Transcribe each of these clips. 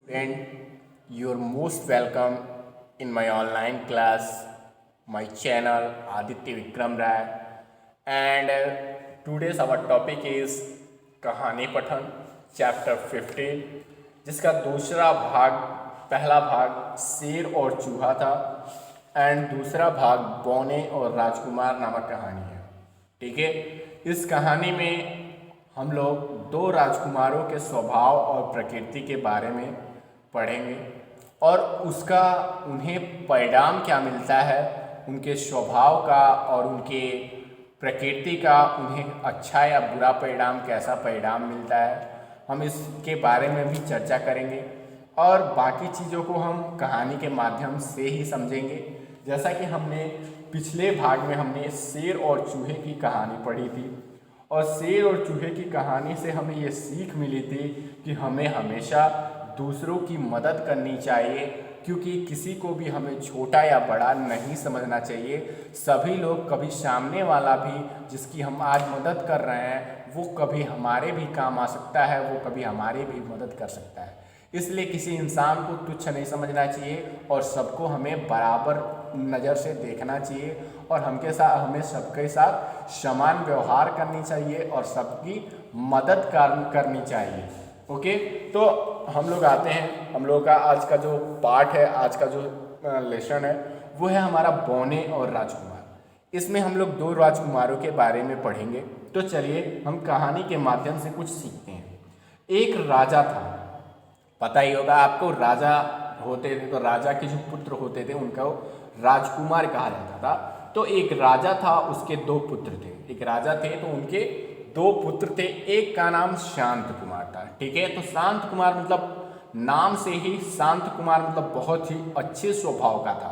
Friend, you're most welcome in my online class, my channel Aditya Vikram Rai, and today's our topic is कहानी पठन chapter 15, जिसका दूसरा भाग, पहला भाग शेर और चूहा था एंड दूसरा भाग बौने और राजकुमार नामक कहानी है। ठीक है, इस कहानी में हम लोग दो राजकुमारों के स्वभाव और प्रकृति के बारे में पढ़ेंगे और उसका उन्हें परिणाम क्या मिलता है, उनके स्वभाव का और उनके प्रकृति का उन्हें अच्छा या बुरा परिणाम, कैसा परिणाम मिलता है, हम इसके बारे में भी चर्चा करेंगे और बाकी चीज़ों को हम कहानी के माध्यम से ही समझेंगे। जैसा कि हमने पिछले भाग में हमने शेर और चूहे की कहानी पढ़ी थी और शेर और चूहे की कहानी से हमें ये सीख मिली थी कि हमें हमेशा दूसरों की मदद करनी चाहिए, क्योंकि किसी को भी हमें छोटा या बड़ा नहीं समझना चाहिए। सभी लोग, कभी सामने वाला भी जिसकी हम आज मदद कर रहे हैं वो कभी हमारे भी काम आ सकता है, वो कभी हमारी भी मदद कर सकता है। इसलिए किसी इंसान को तुच्छ नहीं समझना चाहिए और सबको हमें बराबर नज़र से देखना चाहिए और हमें सबके साथ समान व्यवहार करनी चाहिए और सबकी मदद करनी चाहिए। ओके, तो हम लोग आते हैं, हम लोग का आज का जो पार्ट है, आज का जो लेसन है वो है हमारा बौने और राजकुमार। इसमें हम लोग दो राजकुमारों के बारे में पढ़ेंगे। तो चलिए हम कहानी के माध्यम से कुछ सीखते हैं। एक राजा था, पता ही होगा आपको, राजा होते थे तो राजा के जो पुत्र होते थे उनको राजकुमार कहा जाता था। तो एक राजा था, उसके दो पुत्र थे। एक राजा थे तो उनके दो पुत्र थे। एक का नाम शांत कुमार था। ठीक है, तो शांत कुमार मतलब नाम से ही शांत कुमार मतलब बहुत ही अच्छे स्वभाव का था,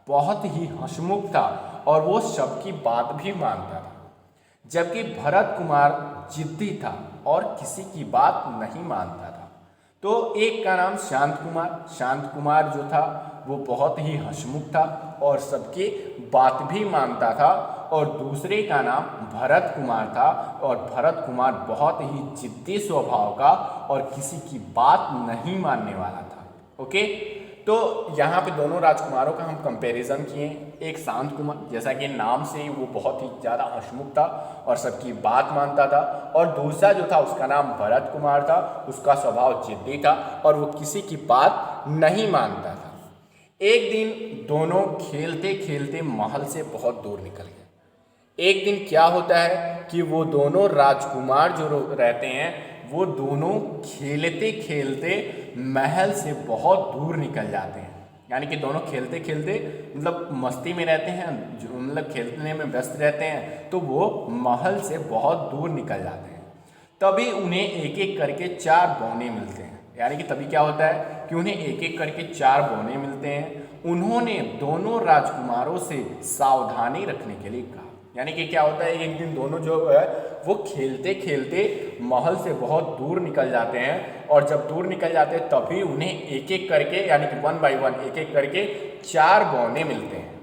बहुत ही हंसमुख था और वो सबकी बात भी मानता था। जबकि भरत कुमार जिद्दी था और किसी की बात नहीं मानता था। तो एक का नाम शांत कुमार, शांत कुमार जो था वो बहुत ही हंसमुख था और सबकी बात भी मानता था, और दूसरे का नाम भरत कुमार था और भरत कुमार बहुत ही जिद्दी स्वभाव का और किसी की बात नहीं मानने वाला था। ओके, तो यहाँ पे दोनों राजकुमारों का हम कंपैरिजन किए। एक शांत कुमार, जैसा कि नाम से ही वो बहुत ही ज़्यादा हंसमुख था और सबकी बात मानता था, और दूसरा जो था उसका नाम भरत कुमार था, उसका स्वभाव जिद्दी था और वो किसी की बात नहीं मानता था। एक दिन दोनों खेलते खेलते महल से बहुत दूर निकल गए। एक दिन क्या होता है कि वो दोनों राजकुमार जो रहते हैं वो दोनों खेलते खेलते महल से बहुत दूर निकल जाते हैं। यानी कि दोनों खेलते खेलते मतलब मस्ती में रहते हैं, जो मतलब खेलने में व्यस्त रहते हैं, तो वो महल से बहुत दूर निकल जाते हैं। तभी उन्हें एक एक करके चार बौने मिलते हैं। यानी कि तभी क्या होता है कि उन्हें एक एक करके चार बौने मिलते हैं। उन्होंने दोनों राजकुमारों से सावधानी रखने के लिए कहा। यानी कि क्या होता है, एक दिन दोनों जो है वो खेलते खेलते महल से बहुत दूर निकल जाते हैं, और जब दूर निकल जाते हैं तभी उन्हें एक एक करके, यानी कि 1 बाय 1 एक एक करके चार बौने मिलते हैं।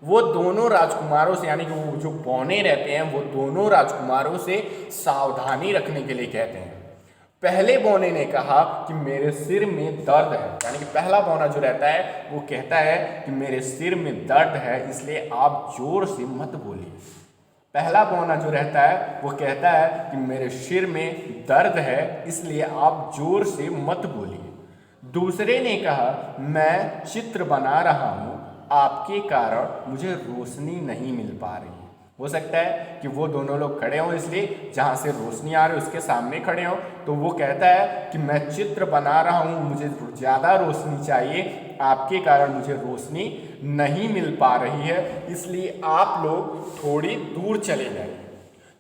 वो दोनों राजकुमारों से, यानी कि वो जो बौने रहते हैं वो दोनों राजकुमारों से सावधानी रखने के लिए कहते हैं। पहले बौने ने कहा कि मेरे सिर में दर्द है। यानी कि पहला बौना जो रहता है वो कहता है कि मेरे सिर में दर्द है, इसलिए आप जोर से मत बोलिए। पहला बौना जो रहता है वो कहता है कि मेरे सिर में दर्द है, इसलिए आप जोर से मत बोलिए। दूसरे ने कहा मैं चित्र बना रहा हूँ, आपके कारण मुझे रोशनी नहीं मिल पा रही है। हो सकता है कि वो दोनों लोग खड़े हों, इसलिए जहाँ से रोशनी आ रही है उसके सामने खड़े हों। तो वो कहता है कि मैं चित्र बना रहा हूँ, मुझे ज़्यादा रोशनी चाहिए, आपके कारण मुझे रोशनी नहीं मिल पा रही है, इसलिए आप लोग थोड़ी दूर चले जाइए।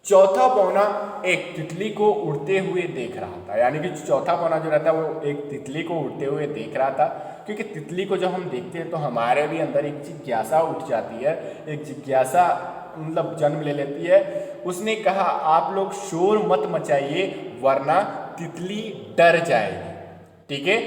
चौथा बौना एक तितली को उड़ते हुए देख रहा था। यानी कि चौथा बौना जो रहता है वो एक तितली को उड़ते हुए देख रहा था, क्योंकि तितली को जब हम देखते हैं तो हमारे भी अंदर एक जिज्ञासा उठ जाती है, एक जिज्ञासा मतलब जन्म ले लेती है। उसने कहा आप लोग शोर मत मचाइए वरना तितली डर जाएगी। ठीक है,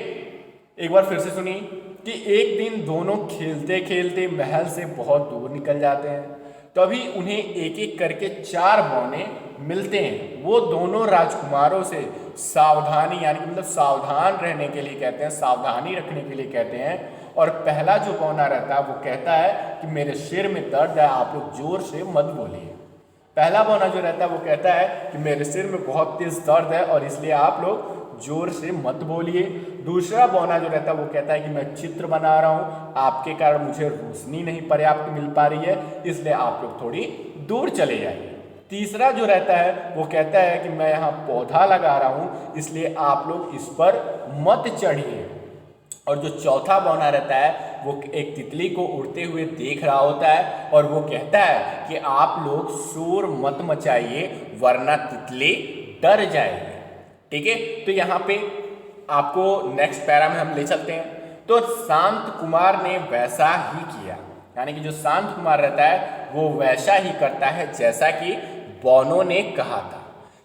एक बार फिर से सुनिए कि एक दिन दोनों खेलते खेलते महल से बहुत दूर निकल जाते हैं। तभी उन्हें एक एक करके 4 बौने मिलते हैं। वो दोनों राजकुमारों से सावधानी यानी कि मतलब सावधान रहने के लिए कहते हैं, सावधानी रखने के लिए कहते हैं। और पहला जो बौना रहता है वो कहता है कि मेरे सिर में दर्द है, आप लोग जोर से मत बोलिए। पहला बौना जो रहता है वो कहता है कि मेरे सिर में बहुत तेज दर्द है और इसलिए आप लोग जोर से मत बोलिए। दूसरा बौना जो रहता है वो कहता है कि मैं चित्र बना रहा हूँ, आपके कारण मुझे रोशनी नहीं पर्याप्त मिल पा रही है, इसलिए आप लोग थोड़ी दूर चले जाइए। तीसरा जो रहता है वो कहता है कि मैं यहाँ पौधा लगा रहा हूँ, इसलिए आप लोग इस पर मत चढ़िए। और जो चौथा बौना रहता है वो एक तितली को उड़ते हुए देख रहा होता है और वो कहता है कि आप लोग शोर मत मचाइए वरना तितली डर जाएगी। ठीक है, तो यहाँ पे आपको नेक्स्ट पैरा में हम ले चलते हैं। तो शांत कुमार ने वैसा ही किया, यानी कि जो शांत कुमार रहता है वो वैसा ही करता है जैसा कि बौनों ने कहा था।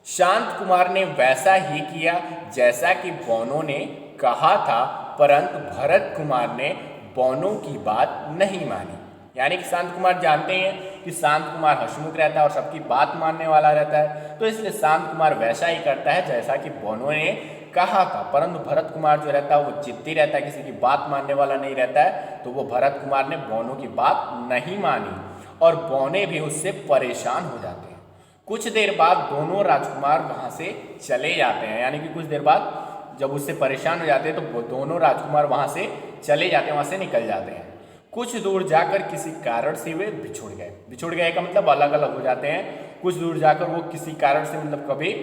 शांत कुमार ने वैसा ही किया जैसा कि बौनों ने कहा था, परंतु भरत कुमार ने बौनों की बात नहीं मानी। यानी कि शांत कुमार जानते हैं कि शांत कुमार हंसमुख रहता है और सबकी बात मानने वाला रहता है, तो इसलिए शांत कुमार वैसा ही करता है जैसा कि बौनों ने कहा था। परंतु भरत कुमार जो रहता है वो जिद्दी रहता है, किसी की बात मानने वाला नहीं रहता है, तो वो भरत कुमार ने बौनों की बात नहीं मानी और बौने भी उससे परेशान हो जाते हैं। कुछ देर बाद दोनों राजकुमार वहाँ से चले जाते हैं, यानी कि कुछ देर बाद जब उससे परेशान हो जाते हैं तो वो दोनों राजकुमार वहाँ से चले जाते हैं, वहाँ से निकल जाते हैं। कुछ दूर जाकर किसी कारण से वे बिछुड़ गए। बिछुड़ गए का मतलब अलग अलग हो जाते हैं। कुछ दूर जाकर वो किसी कारण से मतलब कभी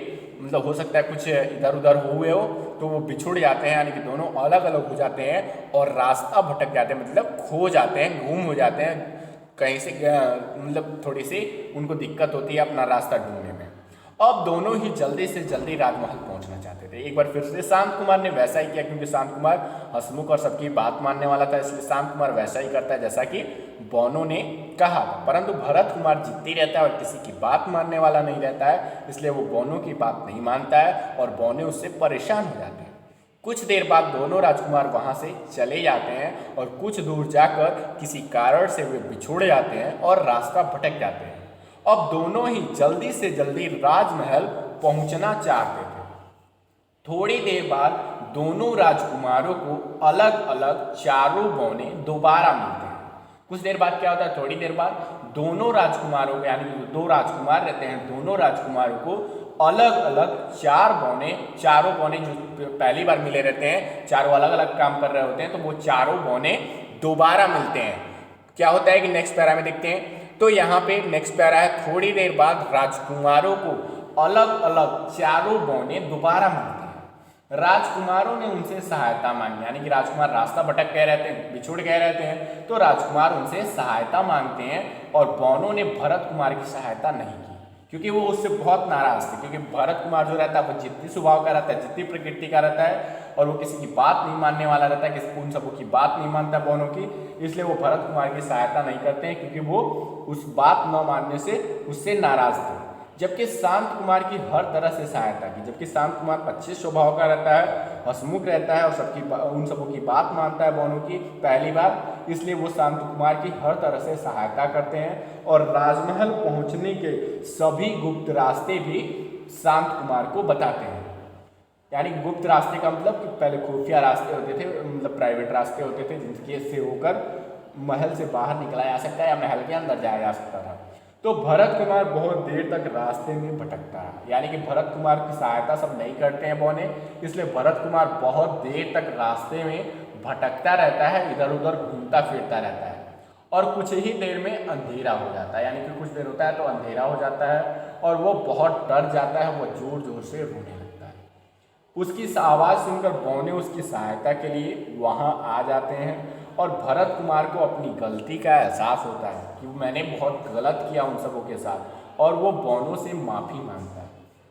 मतलब हो सकता है कुछ इधर उधर हुए हो तो वो बिछुड़ जाते हैं, यानी कि दोनों अलग अलग हो जाते हैं और रास्ता भटक जाते हैं, मतलब खो जाते हैं, गुम हो जाते हैं। कहीं से मतलब थोड़ी सी उनको दिक्कत होती है अपना रास्ता ढूंढने में। अब दोनों ही जल्दी से जल्दी राजमहल पहुंचना चाहते थे। एक बार फिर से शांत कुमार ने वैसा ही किया, क्योंकि शांत कुमार हंसमुख और सबकी बात मानने वाला था, इसलिए शांत कुमार वैसा ही करता है जैसा कि बौनों ने कहा था। परंतु भरत कुमार जिद्दी रहता है और किसी की बात मानने वाला नहीं रहता है, इसलिए वो बौनों की बात नहीं मानता है और बौने उससे परेशान हो जाते हैं। कुछ देर बाद दोनों राजकुमार वहां से चले जाते हैं और कुछ दूर जाकर किसी कारण से वे बिछुड़ जाते हैं और रास्ता भटक जाते हैं। अब दोनों ही जल्दी से जल्दी राजमहल पहुंचना चाहते थे। थोड़ी देर बाद दोनों राजकुमारों को अलग अलग चारों बौने दोबारा मिलते हैं। कुछ देर बाद क्या होता है, थोड़ी देर बाद दोनों राजकुमारों को, यानी कि दो राजकुमार रहते हैं, दोनों राजकुमारों को अलग अलग चारों बौने जो पहली बार मिले रहते हैं, चारों अलग अलग काम कर रहे होते हैं, तो वो चारों बौने दोबारा मिलते हैं। क्या होता है कि नेक्स्ट पैरा में देखते हैं। तो यहाँ पे नेक्स्ट पैरा है, थोड़ी देर बाद राजकुमारों को अलग अलग चारों बौने दोबारा मिलते हैं। राजकुमारों ने उनसे सहायता मांगी, यानी कि राजकुमार रास्ता भटक गए रहते हैं, बिछुड़ गए रहते हैं, तो राजकुमार उनसे सहायता मांगते हैं और बौनों ने भरत कुमार की सहायता नहीं की, क्योंकि वो उससे बहुत नाराज थे। क्योंकि भरत कुमार जो रहता है वो जिद्दी स्वभाव का रहता है, जिद्दी प्रकृति का रहता है और वो किसी की बात नहीं मानने वाला रहता है, किसी उन सबों की बात नहीं मानता बौनों की, इसलिए वो भरत कुमार की सहायता नहीं करते हैं, क्योंकि वो उस बात न मानने से उससे नाराज थे। जबकि शांत कुमार की हर तरह से सहायता की, जबकि शांत कुमार अच्छे स्वभाव का रहता है, हंसमुख रहता है और सबकी उन सबों की बात मानता है बौनों की पहली बार, इसलिए वो शांत कुमार की हर तरह से सहायता करते हैं और राजमहल पहुंचने के सभी गुप्त रास्ते भी शांत कुमार को बताते हैं। यानी गुप्त रास्ते का मतलब कि पहले खुफिया रास्ते होते थे, मतलब प्राइवेट रास्ते होते थे जिनके से होकर महल से बाहर निकला जा सकता है या महल के अंदर जाया जा सकता था। तो भरत कुमार बहुत देर तक रास्ते में भटकता है, यानी कि भरत कुमार की सहायता सब नहीं करते हैं बौने, इसलिए भरत कुमार बहुत देर तक रास्ते में भटकता रहता है, इधर उधर घूमता फिरता रहता है और कुछ ही देर में अंधेरा हो जाता है। यानी कि कुछ देर होता है तो अंधेरा हो जाता है और वो बहुत डर जाता है, वो जोर जोर से रोने लगता है। उसकी आवाज़ सुनकर बौने उसकी सहायता के लिए वहाँ आ जाते हैं और भरत कुमार को अपनी गलती का एहसास होता है कि मैंने बहुत गलत किया उन सबों के साथ, और वो बौनों से माफ़ी मांगता है।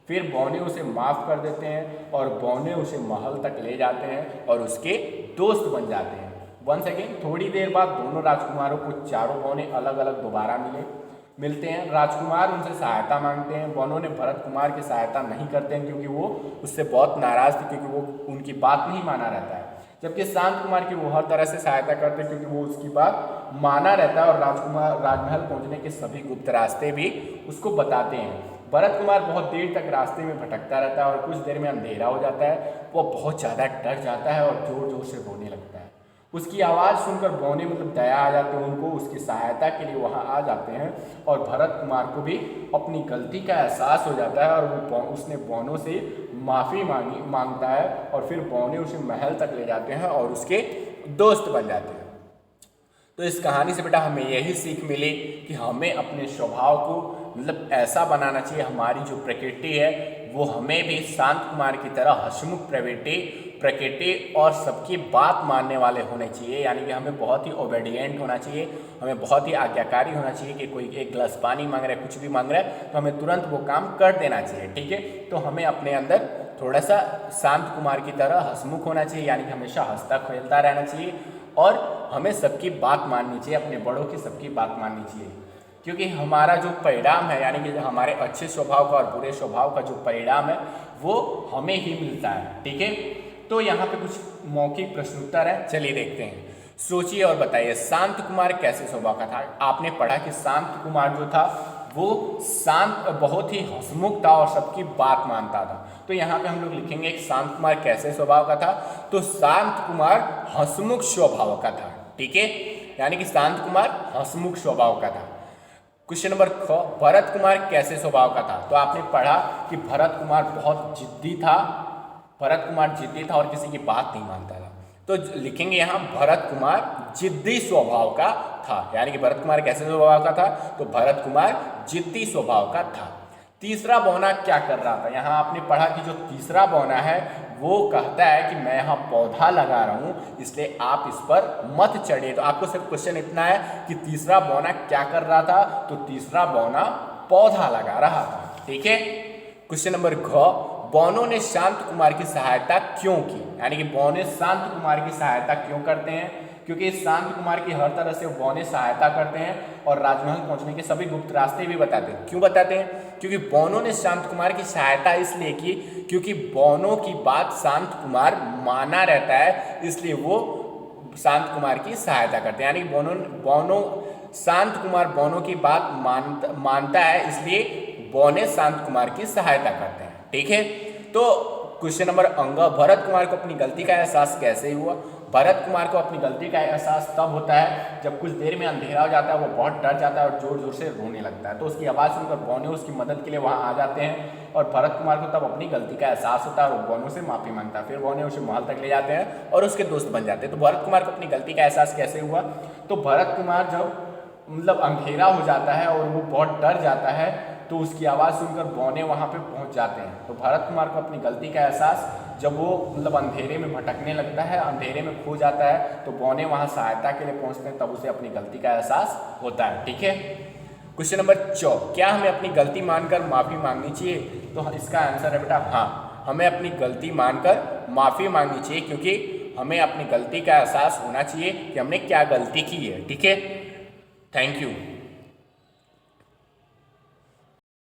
फिर बौने उसे माफ़ कर देते हैं और बौने उसे महल तक ले जाते हैं और उसके दोस्त बन जाते हैं। वंस अगेन थोड़ी देर बाद दोनों राजकुमारों को चारों बौने अलग अलग दोबारा मिलते हैं। राजकुमार उनसे सहायता मांगते हैं, बौनों ने भरत कुमार की सहायता नहीं करते हैं क्योंकि वो उससे बहुत नाराज़ थे, क्योंकि वो उनकी बात नहीं माना रहता है। जबकि शांत कुमार की वो हर तरह से सहायता करते हैं क्योंकि वो उसकी बात माना रहता है और राजमहल पहुंचने के सभी गुप्त रास्ते भी उसको बताते हैं। भरत कुमार बहुत देर तक रास्ते में भटकता रहता है और कुछ देर में अंधेरा हो जाता है। वो बहुत ज़्यादा डर जाता है और जोर जोर से रोने लगता है। उसकी आवाज़ सुनकर बौने दया आ जाते हैं उनको, उसकी सहायता के लिए वहाँ आ जाते हैं और भरत कुमार को भी अपनी गलती का एहसास हो जाता है और वो उसने बौनों से माफ़ी मांगता है और फिर बौने उसे महल तक ले जाते हैं और उसके दोस्त बन जाते हैं। तो इस कहानी से बेटा हमें यही सीख मिली कि हमें अपने स्वभाव को ऐसा बनाना चाहिए, हमारी जो प्रकृति है वो हमें भी शांत कुमार की तरह हंसमुख प्रकृति और सबकी बात मानने वाले होने चाहिए। यानी कि हमें बहुत ही ओबेडिएंट होना चाहिए, हमें बहुत ही आज्ञाकारी होना चाहिए कि कोई एक गिलास पानी मांग रहा है, कुछ भी मांग रहा है तो हमें तुरंत वो काम कर देना चाहिए। ठीक है, तो हमें अपने अंदर थोड़ा सा शांत कुमार की तरह हंसमुख होना चाहिए, यानी कि हमेशा हंसता खेलता रहना चाहिए और हमें सबकी बात माननी चाहिए, अपने बड़ों की सबकी बात माननी चाहिए। क्योंकि हमारा जो परिणाम है, यानी कि हमारे अच्छे स्वभाव का और बुरे स्वभाव का जो परिणाम है वो हमें ही मिलता है। ठीक है, तो यहाँ पे कुछ मौखिक प्रश्नोत्तर है, चलिए देखते हैं। सोचिए और बताइए शांत कुमार कैसे स्वभाव का था। आपने पढ़ा कि शांत कुमार जो था वो शांत बहुत ही हंसमुख था और सबकी बात मानता था। तो यहाँ पे हम लोग लिखेंगे कि शांत कुमार कैसे स्वभाव का था, तो शांत कुमार हंसमुख स्वभाव का था। ठीक है, यानी कि शांत कुमार हंसमुख स्वभाव का था। क्वेश्चन नंबर ख, भरत कुमार कैसे स्वभाव का था। तो आपने पढ़ा कि भरत कुमार बहुत जिद्दी था, भरत कुमार जिद्दी था और किसी की बात नहीं मानता था। तो लिखेंगे यहाँ भरत कुमार जिद्दी स्वभाव का था। यानी कि भरत कुमार कैसे स्वभाव का था, तो भरत कुमार जिद्दी स्वभाव का था। तीसरा बौना क्या कर रहा था। यहाँ आपने पढ़ा कि जो तीसरा बौना है वो कहता है कि मैं यहाँ पौधा लगा रहा हूँ इसलिए आप इस पर मत चढ़िए। तो आपको सिर्फ क्वेश्चन इतना है कि तीसरा बौना क्या कर रहा था, तो तीसरा बौना पौधा लगा रहा था। ठीक है, क्वेश्चन नंबर घ, बौनों ने शांत कुमार की सहायता क्यों की। यानी कि बौने शांत कुमार की सहायता क्यों करते हैं, क्योंकि शांत कुमार की हर तरह से बौने सहायता करते हैं और राजमहल पहुंचने के सभी गुप्त रास्ते भी बताते हैं। क्यों बताते हैं, क्योंकि बौनों ने शांत कुमार की सहायता इसलिए की क्योंकि बौनों की बात शांत कुमार माना रहता है, इसलिए वो शांत कुमार की सहायता करते हैं। यानी बौनों शांत कुमार बौनों की बात मानता है, इसलिए बौने शांत कुमार की सहायता करते हैं। ठीक है, तो क्वेश्चन नंबर अंग, भरत कुमार को अपनी गलती का एहसास कैसे हुआ। भरत कुमार को अपनी गलती का एहसास तब होता है जब कुछ देर में अंधेरा हो जाता है, वो बहुत डर जाता है और जोर जोर से रोने लगता है। तो उसकी आवाज़ सुनकर बौने उसकी मदद के लिए वहाँ आ जाते हैं और भरत कुमार को तब अपनी गलती का एहसास होता है और वो बौनों से माफ़ी मांगता है। फिर बौने उसे महल तक ले जाते हैं और उसके दोस्त बन जाते हैं। तो भरत कुमार को अपनी गलती का एहसास कैसे हुआ, तो भरत कुमार जब अंधेरा हो जाता है और वो बहुत डर जाता है तो उसकी आवाज़ सुनकर बौने वहाँ पे पहुँच जाते हैं। तो भरत कुमार को अपनी गलती का एहसास जब वो अंधेरे में भटकने लगता है, अंधेरे में खो जाता है, तो बौने वहाँ सहायता के लिए पहुँचते हैं, तब उसे अपनी गलती का एहसास होता है। ठीक है, क्वेश्चन नंबर 4, क्या हमें अपनी गलती मानकर माफ़ी मांगनी चाहिए। तो इसका आंसर है बेटा हाँ, हमें अपनी गलती मानकर माफ़ी मांगनी चाहिए क्योंकि हमें अपनी गलती का एहसास होना चाहिए कि हमने क्या गलती की है। ठीक है, थैंक यू।